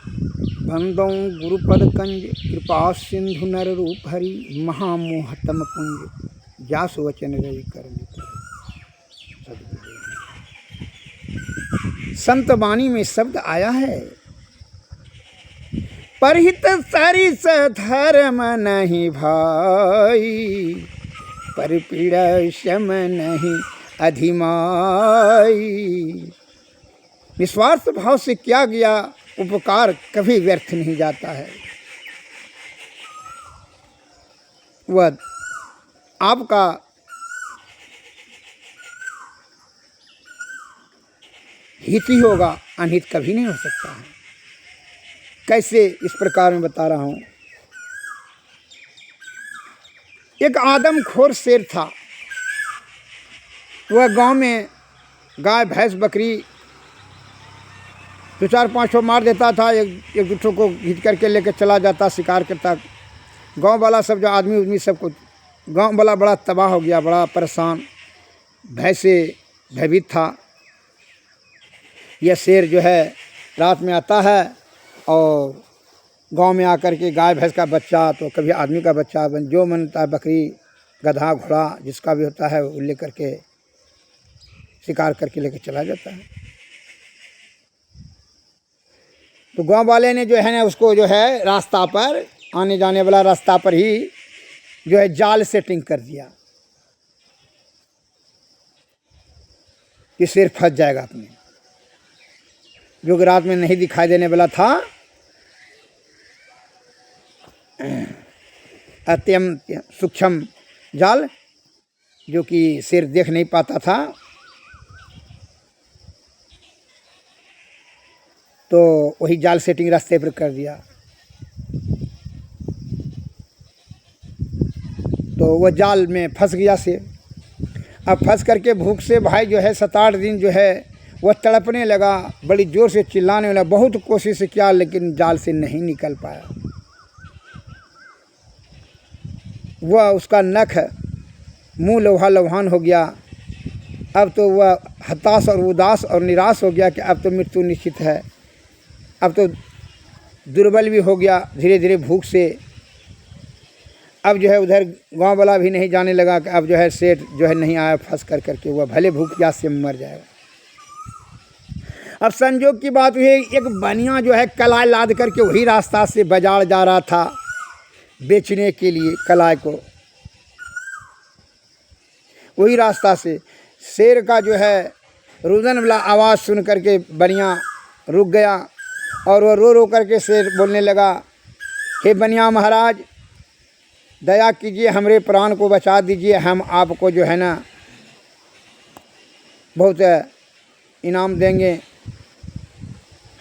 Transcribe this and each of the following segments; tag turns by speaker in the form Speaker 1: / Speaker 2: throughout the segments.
Speaker 1: बंदों गुरुपद कंज कृपा सिंधु नर रूप हरि महामोहतम पुंज जासु वचन रवि करम करे। संत वाणी में शब्द आया है, परहित सरिस धर्म नहीं भाई, पर पीड़ा शम नहीं अधिमाई। निस्वार्थ भाव से किया गया उपकार कभी व्यर्थ नहीं जाता है। वह आपका हित ही होगा, अनहित कभी नहीं हो सकता है। कैसे, इस प्रकार में बता रहा हूं। एक आदमखोर शेर था। वह गांव में गाय भैंस बकरी दो चार पाँच ठो मार देता था, एक दो ठो को खींच करके लेकर चला जाता, शिकार करता। गांव वाला सब जो आदमी उदमी सबको, गांव वाला बड़ा तबाह हो गया, बड़ा परेशान, भय से भयभीत था। यह शेर जो है रात में आता है और गांव में आकर के गाय भैंस का बच्चा, तो कभी आदमी का बच्चा, जो मनता है, बकरी गधा घोड़ा जिसका भी होता है वो लेकर के शिकार करके लेकर चला जाता है। तो गांव वाले ने जो है ना उसको जो है रास्ता पर, आने जाने वाला रास्ता पर ही जो है जाल सेटिंग कर दिया कि शेर फंस जाएगा अपने, जो कि रात में नहीं दिखाई देने वाला था। अत्यंत सूक्ष्म जाल जो कि शेर देख नहीं पाता था। तो वही जाल सेटिंग रास्ते पर कर दिया। तो वह जाल में फंस गया शेर। अब फंस करके भूख से भाई जो है 7-8 दिन जो है वह तड़पने लगा, बड़ी ज़ोर से चिल्लाने लगा। बहुत कोशिश किया लेकिन जाल से नहीं निकल पाया। वह उसका नख मुँह लोहा लोहान हो गया। अब तो वह हताश और उदास और निराश हो गया कि अब तो मृत्यु निश्चित है। अब तो दुर्बल भी हो गया धीरे धीरे भूख से। अब जो है उधर गांव वाला भी नहीं जाने लगा कि अब जो है सेठ जो है नहीं आया, फंस कर करके वह भले भूख प्यास से मर जाएगा। अब संजोग की बात हुई, एक बनिया जो है कलाई लाद करके वही रास्ता से बाजार जा रहा था बेचने के लिए कलाई को। वही रास्ता से शेर का जो है रुदन वाला आवाज़ सुन करके बनिया रुक गया और वह रो रो करके शेर बोलने लगा, हे बनिया महाराज, दया कीजिए, हमरे प्राण को बचा दीजिए। हम आपको जो है ना बहुत इनाम देंगे,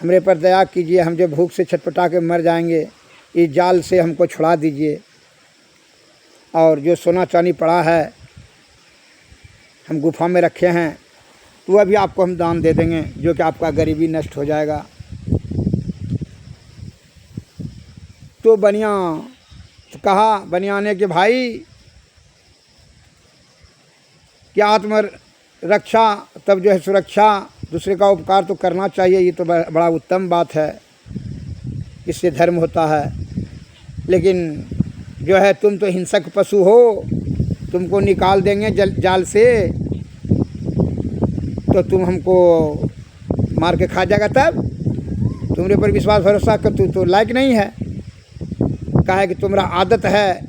Speaker 1: हमरे पर दया कीजिए, हम जो भूख से छटपटा के मर जाएंगे, इस जाल से हमको छुड़ा दीजिए। और जो सोना चांदी पड़ा है हम गुफा में रखे हैं, तो वह भी आपको हम दान दे देंगे, जो कि आपका गरीबी नष्ट हो जाएगा। तो बनिया कहा, बनिया ने कि भाई क्या आत्म रक्षा तब जो है सुरक्षा, दूसरे का उपकार तो करना चाहिए, ये तो बड़ा उत्तम बात है, इससे धर्म होता है। लेकिन जो है तुम तो हिंसक पशु हो, तुमको निकाल देंगे जाल से तो तुम हमको मार के खा जाएगा। तब तुम्हारे पर विश्वास भरोसा कर तू तो लायक नहीं है। कहा है कि तुम्हारा आदत है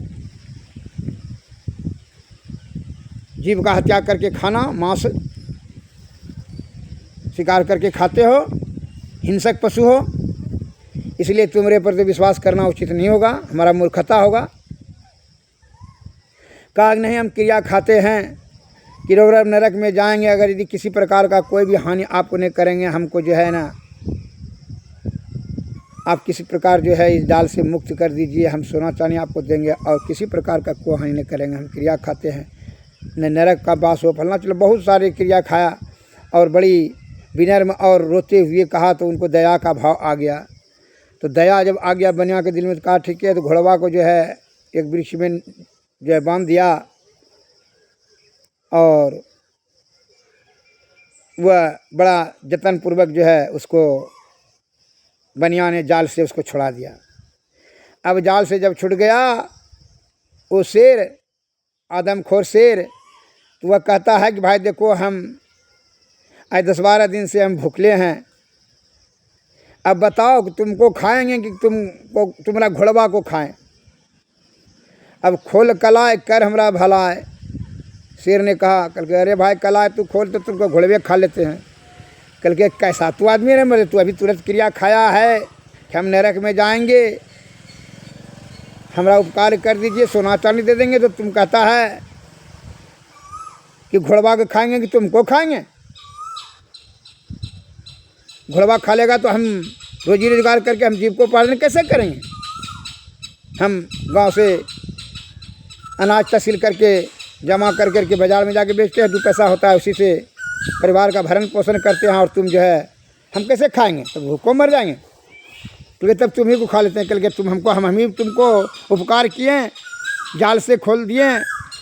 Speaker 1: जीव का हत्या करके खाना, मांस शिकार करके खाते हो, हिंसक पशु हो, इसलिए तुम्हारे पर तो विश्वास करना उचित नहीं होगा, हमारा मूर्खता होगा। कहा नहीं, हम क्रिया खाते हैं कि रोग नरक में जाएंगे अगर यदि किसी प्रकार का कोई भी हानि आपको नहीं करेंगे, हमको जो है ना आप किसी प्रकार जो है इस जाल से मुक्त कर दीजिए, हम सोना चांदी आपको देंगे और किसी प्रकार का कोई हानि नहीं करेंगे, हम क्रिया खाते हैं, न नरक का वास हो फलना। चलो बहुत सारी क्रिया खाया और बड़ी विनम्र और रोते हुए कहा, तो उनको दया का भाव आ गया। तो दया जब आ गया बनिया के दिल में, तो कहा ठीक है। तो घोड़वा को जो है एक वृक्ष में जो है बांध दिया और वह बड़ा जतन पूर्वक जो है उसको बनिया ने जाल से उसको छुड़ा दिया। अब जाल से जब छूट गया वो शेर, आदमखोर शेर, तो वह कहता है कि भाई देखो हम आज 10-12 दिन से हम भूखले हैं, अब बताओ कि तुमको खाएंगे कि तुम्हारा घोड़वा को खाएं। अब खोल कलाए कर हमरा भलाए। शेर ने कहा, कल के अरे भाई कलाए तू खोल तो तुमको घोड़वे खा लेते हैं। कल के कैसा तू आदमी है मेरे, तू अभी तुरंत क्रिया खाया है कि हम नरक में जाएंगे, हमरा उपकार कर दीजिए, सोना चांदी दे देंगे। तो तुम कहता है कि घोड़वा को खाएंगे कि तुमको खाएंगे। घोड़वा खा लेगा तो हम रोजी रोजगार करके हम जीविकोपार्जन कैसे करेंगे। हम गांव से अनाज तहसील करके जमा कर करके बाज़ार में जाके बेचते हैं, 2 पैसा होता है उसी से परिवार का भरण पोषण करते हैं, और तुम जो है हम कैसे खाएंगे, तब भूखों मर जाएंगे। क्योंकि तब तुम ही को खा लेते हैं। कल के तुम हमको हम ही तुमको उपकार किए, जाल से खोल दिए,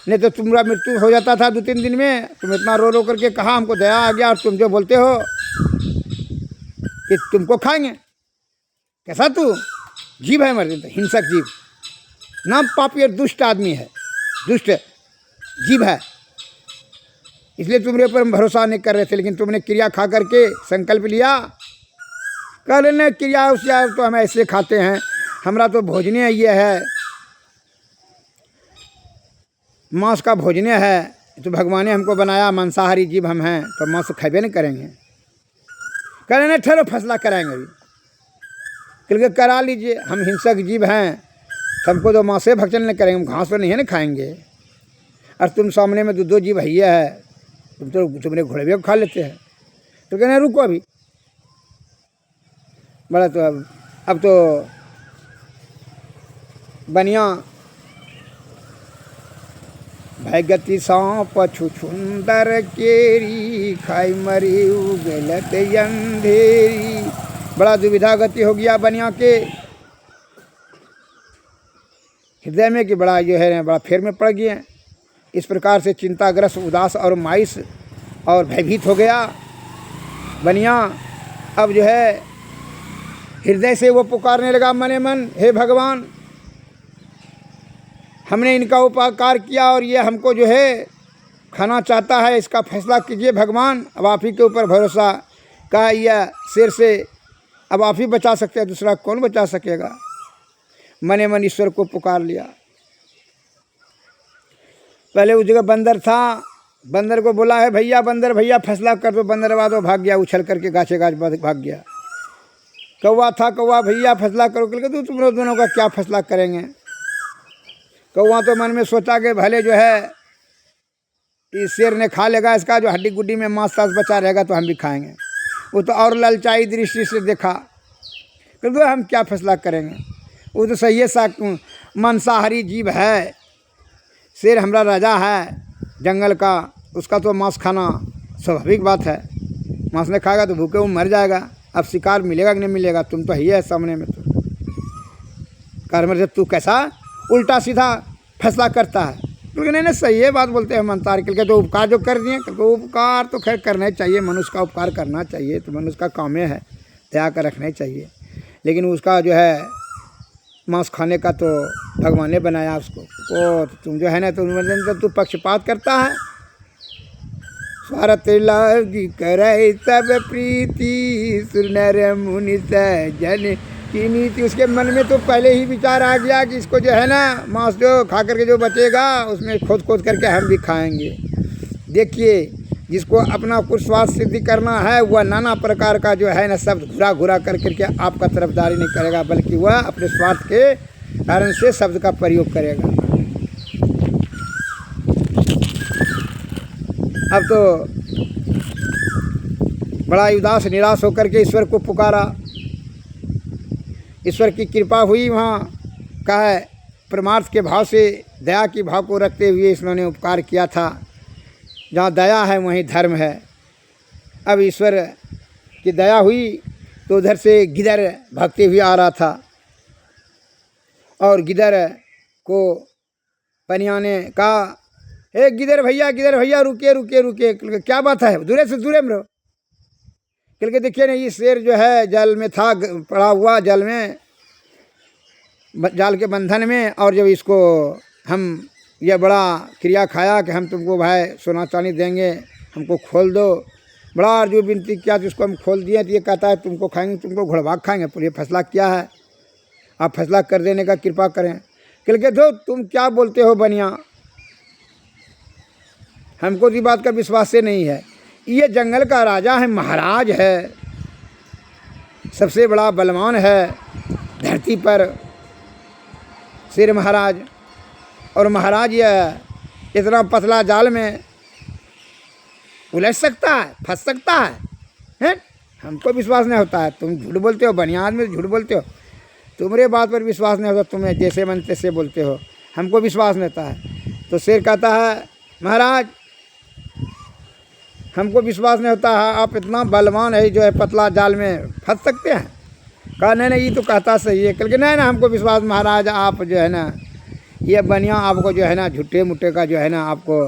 Speaker 1: नहीं तो तुम्हारा मृत्यु हो जाता था 2-3 दिन में। तुम इतना रो रो करके कहा हमको दया आ गया, और तुम जो बोलते हो कि तुमको खाएंगे। कैसा तू जीव है, मर हिंसक जीव, नाम पापी और दुष्ट आदमी है, दुष्ट जीव है। इसलिए तुम्हारे ऊपर हम भरोसा नहीं कर रहे थे, लेकिन तुमने क्रिया खा करके संकल्प लिया। कह लेने क्रिया उस यार तो हम ऐसे खाते हैं, हमरा तो भोजनीय ये है, मांस का भोजनीय है, तो भगवान ने हमको बनाया, मांसाहारी जीव हम हैं, तो मांस खाबे नहीं करेंगे। कह लेने ठहरो फैसला कराएंगे अभी। क्योंकि करा लीजिए, हम हिंसक जीव हैं, हमको तो मांसे भक्षण नहीं करेंगे, हम घास पर नहीं है ना खाएंगे। और तुम सामने में 2 जीव भैया है, तुमने घोड़े को खा लेते हैं। तो कहने रुको अभी बड़ा, तो अब तो बनिया भगति सांप छुछुंदर केरी, खाई मरी उगलत अंधेरी। बड़ा दुविधा गति हो गया बनिया के हृदय में कि बड़ा जो है बड़ा फेर में पड़ गए। इस प्रकार से चिंताग्रस्त, उदास और मायूस और भयभीत हो गया बनिया। अब जो है हृदय से वो पुकारने लगा मने मन, हे भगवान, हमने इनका उपकार किया और ये हमको जो है खाना चाहता है, इसका फैसला कीजिए भगवान। अब आप ही के ऊपर भरोसा। कहा यह शेर से अब आप ही बचा सकते हैं, दूसरा कौन बचा सकेगा। मने मन ईश्वर को पुकार लिया। पहले उस जगह बंदर था, बंदर को बोला है भैया, बंदर भैया फैसला कर दो। बंदर बाद वो भाग गया, उछल करके गाछे गाछ भाग गया। कौवा था, कौवा भैया फैसला करो। कल के तुम लोग दोनों का क्या फैसला करेंगे। कौवा तो मन में सोचा कि भले जो है इस शेर ने खा लेगा, इसका जो हड्डी गुड्डी में मांस तास बचा रहेगा तो हम भी खाएंगे। वो तो और ललचाई दृष्टि से देखा, क्योंकि हम क्या फैसला करेंगे। वो तो सही है, मांसाहारी जीव है, शेर हमारा राजा है जंगल का, उसका तो मांस खाना स्वाभाविक बात है। मांस नहीं खाएगा तो भूखे वो मर जाएगा। अब शिकार मिलेगा कि नहीं मिलेगा, तुम तो ही है सामने में। तो कर्म से तू कैसा उल्टा सीधा फैसला करता है। क्योंकि नहीं सही है बात बोलते हैं मंतार के तो उपकार जो कर दिए, क्योंकि उपकार तो खैर करना ही चाहिए, मनुष्य का उपकार करना चाहिए, तो मनुष्य का काम है, दया कर रखना ही चाहिए। लेकिन उसका जो है मांस खाने का तो भगवान ने बनाया उसको। तो तुम जो है ना तो तू पक्षपात करता है। स्वार्थ लागी करे सब प्रीति, सुर नर मुनि सज्जन की नीति। उसके मन में तो पहले ही विचार आ गया कि इसको जो है ना मांस जो खा करके जो बचेगा उसमें खोद करके हम भी खाएंगे। देखिए, जिसको अपना कुछ स्वार्थ सिद्धि करना है वह नाना प्रकार का जो है ना शब्द घुरा कर करके आपका तरफदारी नहीं करेगा, बल्कि वह अपने स्वार्थ के कारण से शब्द का प्रयोग करेगा। अब तो बड़ा उदास निराश होकर के ईश्वर को पुकारा। ईश्वर की कृपा हुई, वहाँ का है परमार्थ के भाव से दया की भाव को रखते हुए इसने उपकार किया था। जहाँ दया है वहीं धर्म है। अब ईश्वर की दया हुई तो उधर से गिदर भागते हुए आ रहा था, और गिदर को बनिया ने कहा, हे गिदर भैया रुकिए रुकिए रुकिए, क्या बात है, दूरे से दूरे में रहो। क्योंकि देखिए ना, ये शेर जो है जल में था, पड़ा हुआ जल में, जाल के बंधन में, और जब इसको हम यह बड़ा क्रिया खाया कि हम तुमको भाई सोना चांदी देंगे, हमको खोल दो, बड़ा अर्जू विनती किया तो इसको हम खोल दिए। तो ये कहता है तुमको खाएंगे, तुमको घोड़वाग खाएंगे। पर ये फैसला किया है, आप फैसला कर देने का कृपा करें। क्योंकि दो तुम क्या बोलते हो बनिया, हमको इस बात का विश्वास से नहीं है। ये जंगल का राजा है, महाराज है, सबसे बड़ा बलवान है धरती पर, शेर महाराज। और महाराज यह इतना पतला जाल में उलझ सकता है, फंस सकता है? हमको विश्वास नहीं होता है। तुम झूठ बोलते हो, बनिया आदमी झूठ बोलते हो, तुम्हारे बात पर विश्वास नहीं होता, तुम्हें जैसे मन तैसे बोलते हो, हमको विश्वास नहीं होता है। तो शेर कहता है महाराज हमको विश्वास नहीं होता है, आप इतना बलवान है जो है पतला जाल में फंस सकते हैं। कहा नहीं नहीं, ये तो कहता सही है। क्योंकि नहीं ना, हमको विश्वास महाराज, आप जो है ना ये बनिया आपको जो है ना झूठे मुट्ठे का जो है ना आपको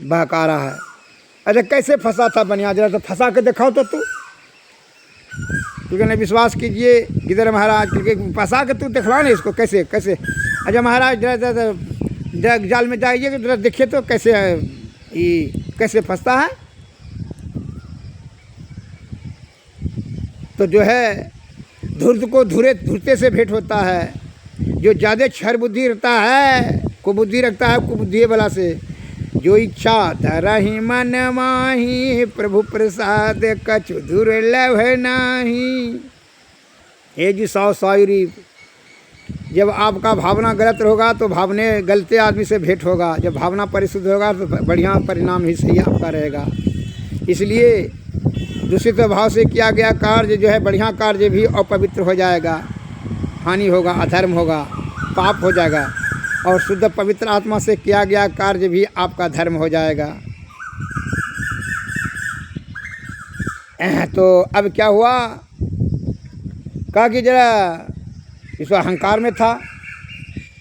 Speaker 1: बहका रहा है। अच्छा कैसे फंसा था बनिया, जरा तो फंसा के दिखाओ तो तू। क्योंकि नहीं विश्वास कीजिए किधर महाराज, क्योंकि फंसा के तू दिखला ना इसको कैसे कैसे। अच्छा महाराज जरा जाल में जाइए, जरा देखिए तो कैसे ये कैसे फंसता है। तो जो है धूर्त को धूर्ते से भेंट होता है। जो ज़्यादा क्षर बुद्धि रखता है, कुबुद्धि रखता है, कुबुद्धि वाला से जो इच्छा धरहि मन माही, प्रभु प्रसाद कछु दुर्लभ नाही। हे जी सायुरी, जब आपका भावना गलत होगा तो भावने गलते आदमी से भेंट होगा, जब भावना परिशुद्ध होगा तो बढ़िया परिणाम ही सही आपका रहेगा। इसलिए दूषित भाव से किया गया कार्य जो है, बढ़िया कार्य भी अपवित्र हो जाएगा, हानि होगा, अधर्म होगा, पाप हो जाएगा। और शुद्ध पवित्र आत्मा से किया गया कार्य भी आपका धर्म हो जाएगा। तो अब क्या हुआ, कहा कि जरा इसको अहंकार में था।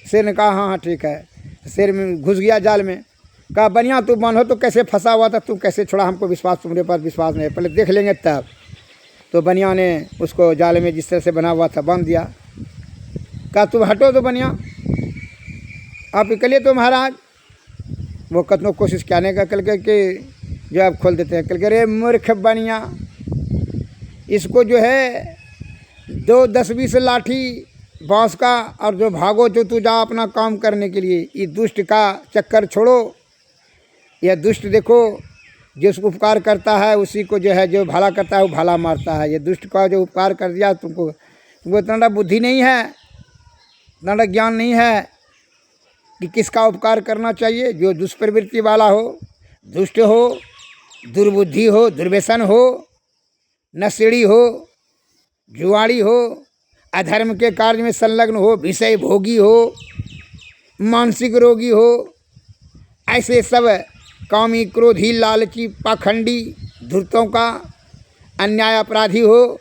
Speaker 1: शेर ने कहा हाँ हाँ ठीक है। शेर में घुस गया जाल में। कहा बनिया तू मान हो तो कैसे फंसा हुआ था, तू कैसे छोड़ा, हमको विश्वास, तुम्हारे पास विश्वास नहीं है, पहले देख लेंगे तब। तो बनिया ने उसको जाल में जिस तरह से बना हुआ था बांध दिया। कहा तुम हटो तो बनिया, आप निकलिए तो महाराज। वो कतनों कोशिश कहने का कल के जो आप खोल देते हैं। कल के रे मूर्ख बनिया, इसको जो है 2-10-20 लाठी बाँस का, और जो भागो जो तू जा अपना काम करने के लिए। ये दुष्ट का चक्कर छोड़ो। यह दुष्ट देखो, जिसको उपकार करता है उसी को जो है, जो भला करता है वो भला मारता है। ये दुष्ट का जो उपकार कर दिया तुमको इतना बुद्धि नहीं है, इतना ज्ञान नहीं है कि किसका उपकार करना चाहिए। जो दुष्प्रवृत्ति वाला हो, दुष्ट हो, दुर्बुद्धि हो, दुर्व्यसन हो, नशेड़ी हो, जुआड़ी हो, अधर्म के कार्य में संलग्न हो, विषय भोगी हो, मानसिक रोगी हो, ऐसे सब कामी, क्रोधी, लालची, पाखंडी, धूर्तों का, अन्याय अपराधी हो,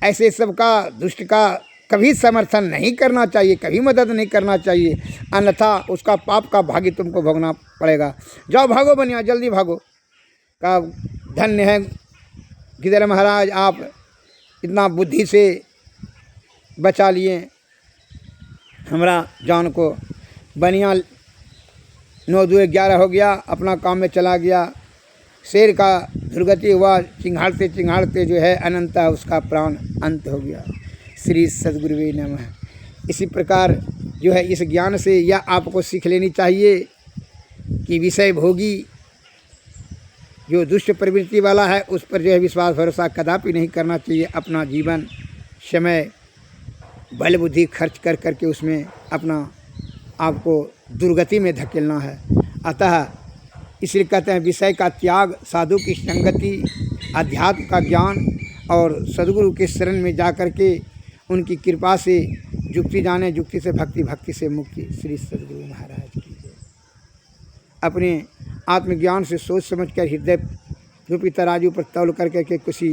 Speaker 1: ऐसे सब का, दुष्ट का कभी समर्थन नहीं करना चाहिए, कभी मदद नहीं करना चाहिए, अन्यथा उसका पाप का भागी तुमको भोगना पड़ेगा। जाओ भागो बनिया, जल्दी भागो। का धन्य है गिदर महाराज, आप इतना बुद्धि से बचा लिए हमारा जान को। बनिया 9-2-11 हो गया, अपना काम में चला गया। शेर का दुर्गति हुआ, चिंघाड़ते चिंघाड़ते जो है अनंत उसका प्राण अंत हो गया। श्री सद्गुरुवे नमः। इसी प्रकार जो है इस ज्ञान से यह आपको सीख लेनी चाहिए कि विषय भोगी जो दुष्ट प्रवृत्ति वाला है उस पर जो है विश्वास भरोसा कदापि नहीं करना चाहिए। अपना जीवन, समय, बल बुद्धि खर्च कर करके उसमें अपना आपको दुर्गति में धकेलना है। अतः इसलिए कहते हैं विषय का त्याग, साधु की संगति, अध्यात्म का ज्ञान और सद्गुरु के शरण में जा कर के उनकी कृपा से जुक्ति जाने, जुक्ति से भक्ति, भक्ति से मुक्ति। श्री सद्गुरु महाराज की जय। अपने आत्मज्ञान से सोच समझ कर हृदय रूपी तराजू पर तौल करके के किसी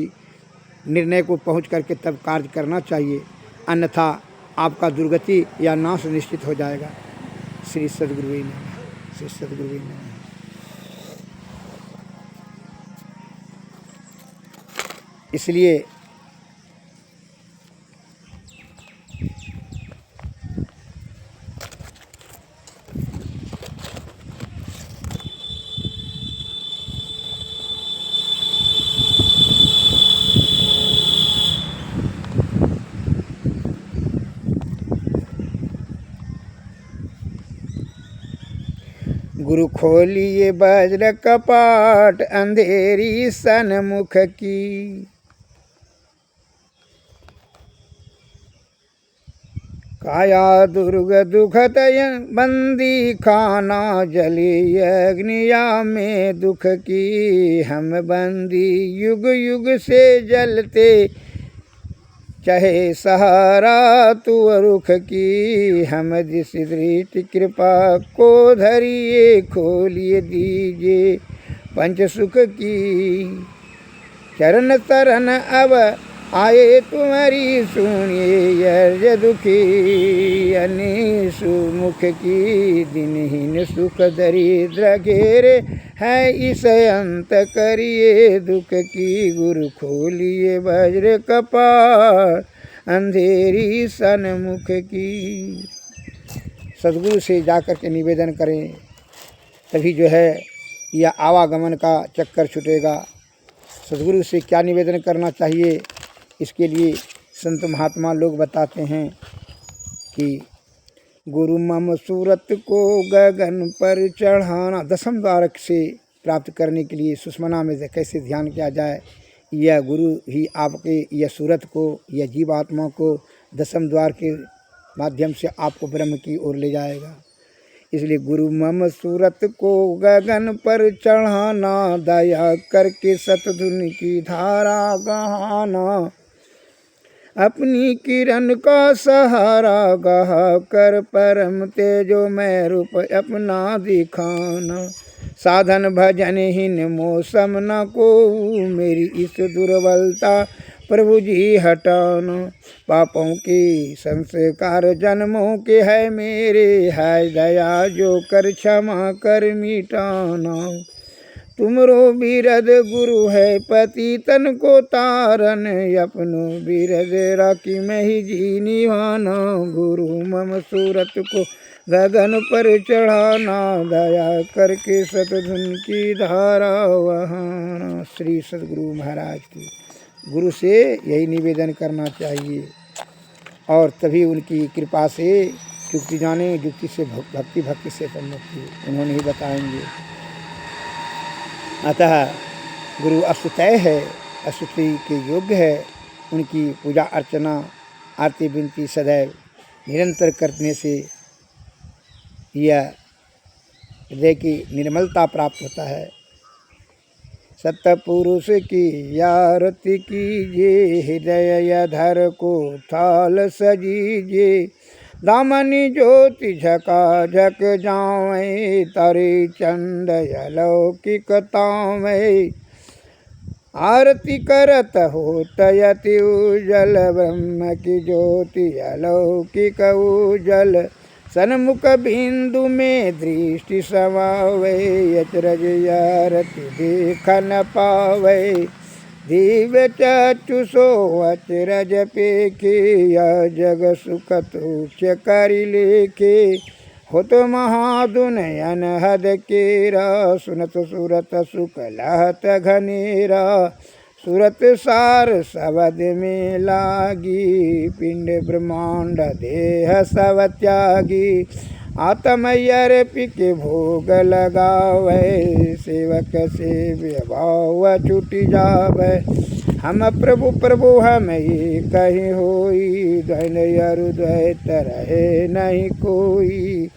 Speaker 1: निर्णय को पहुंच करके तब कार्य करना चाहिए, अन्यथा आपका दुर्गति या नाश निश्चित हो जाएगा। श्री सद्गुरु नमः। श्री सद्गुरु नमः। इसलिए गुरु खोलिए वज्र कपाट अंधेरी सन्मुख की, काया दुर्ग दुखत बंदी खाना जली अग्निया में दुख की। हम बंदी युग युग से जलते चाहे सहारा तू रुख की। हम जिस दृष्टि कृपा को धरिए खोलिए दीजिए पंच सुख की। चरण तरन अब आए तुम्हारी सुनिए यर्ज दुखी। अनिशु मुख की दिनहीन सुख दरिद्र घेरे है इस अंत करिए दुख की। गुरु खोलिए वज्र कपाट अंधेरी सन्मुख की। सदगुरु से जाकर के निवेदन करें, तभी जो है यह आवागमन का चक्कर छूटेगा। सदगुरु से क्या निवेदन करना चाहिए, इसके लिए संत महात्मा लोग बताते हैं कि गुरु मम सूरत को गगन पर चढ़ाना। दसम द्वार से प्राप्त करने के लिए सुषमना में कैसे ध्यान किया जाए, यह गुरु ही आपके यह सूरत को, यह जीवात्मा को दसम द्वार के माध्यम से आपको ब्रह्म की ओर ले जाएगा। इसलिए गुरु मम सूरत को गगन पर चढ़ाना, दया करके सतधुन की धारा गहाना। अपनी किरण का सहारा गहा कर परम तेजो में रूप अपना दिखाना। साधन भजनहीन मौसम न को, मेरी इस दुर्बलता प्रभु जी हटाना। पापों के संस्कार जन्मों के है मेरे, है दया जो कर क्षमा कर मिटाना। तुमरो बिरद गुरु है पति तन को तारन, अपनो बिरद राखी में ही जी निभाना। गुरु मम सूरत को गगन पर चढ़ाना, दया करके सतधुन की धारा वहाना। श्री सद्गुरु महाराज की। गुरु से यही निवेदन करना चाहिए और तभी उनकी कृपा से युक्ति जाने, युक्ति से भक्ति, भक्ति से तन्मुक्ति, उन्होंने ही बताएंगे। अतः गुरु अस्तुतेय है, स्तुति के योग्य है। उनकी पूजा अर्चना आरती विनती सदैव निरंतर करने से यह हृदय की निर्मलता प्राप्त होता है। सतपुरुष की आरती कीजिए, हृदय धर को थाल सजीजिए। दामनी ज्योति झकाझक जावें, तारे चंद अलौकिकतावें। आरती करत होत यति उजल, ब्रह्म की ज्योति अलौकिक उजल। सन्मुख बिंदु में दृष्टि समावे, अचरज आरती देख न पावे। दिव्य चक्षु सो अचरज पेखे, जग सुख तुच्छ करि लेखे। होत महादुनयन हद केरा, सुनत सूरत सुख लहत घनेरा। सूरत सार सबद में लागी, पिंड ब्रह्मांड देह सब त्यागी। आत्मयर्पि के भोग लगावे, सेवक से भाव छूट जावे। हम प्रभु प्रभु हम ही कहीं होई, द्वैन अरुद्वैत रहे नहीं कोई।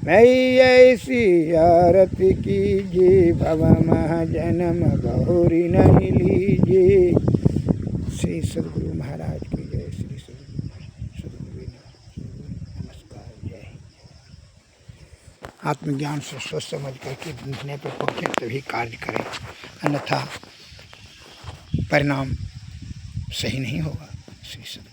Speaker 1: मैं ऐसी आरती कीजिए, भव मह जन्म बहुरी नहीं लीजिए। श्री सद्गुरु महाराज की जय। श्री सद्गुरु नमस्कार, जय। आत्मज्ञान से सोच समझ करके निर्णय पर पहुँचे तभी कार्य करें, अन्यथा परिणाम सही नहीं होगा। श्री सद्गुरु।